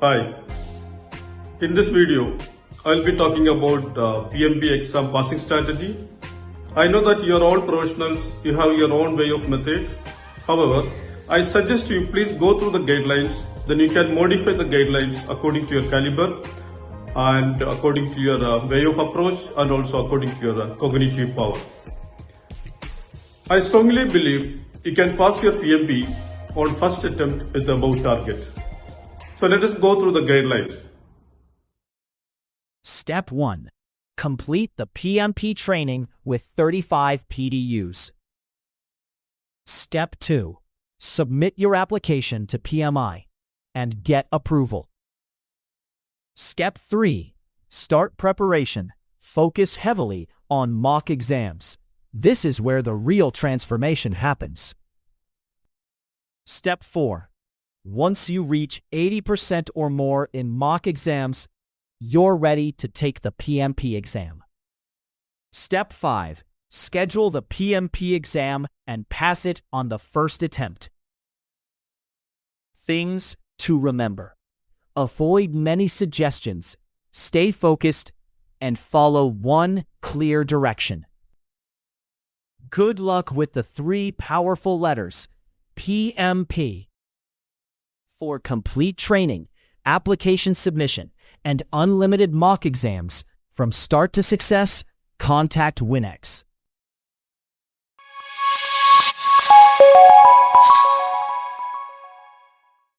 Hi, in this video, I'll be talking about PMP exam passing strategy. I know that you are all professionals, you have your own way of method. However, I suggest you please go through the guidelines, then you can modify the guidelines according to your caliber and according to your way of approach and also according to your cognitive power. I strongly believe you can pass your PMP on first attempt with the above target. So let us go through the guidelines. Step 1. Complete the PMP training with 35 PDUs. Step 2. Submit your application to PMI and get approval. Step 3. Start preparation. Focus heavily on mock exams. This is where the real transformation happens. Step 4. Once you reach 80% or more in mock exams, you're ready to take the PMP exam. Step 5. Schedule the PMP exam and pass it on the first attempt. Things to remember. Avoid many suggestions, stay focused, and follow one clear direction. Good luck with the 3 powerful letters, PMP. For complete training, application submission, and unlimited mock exams, from start to success, contact WinX.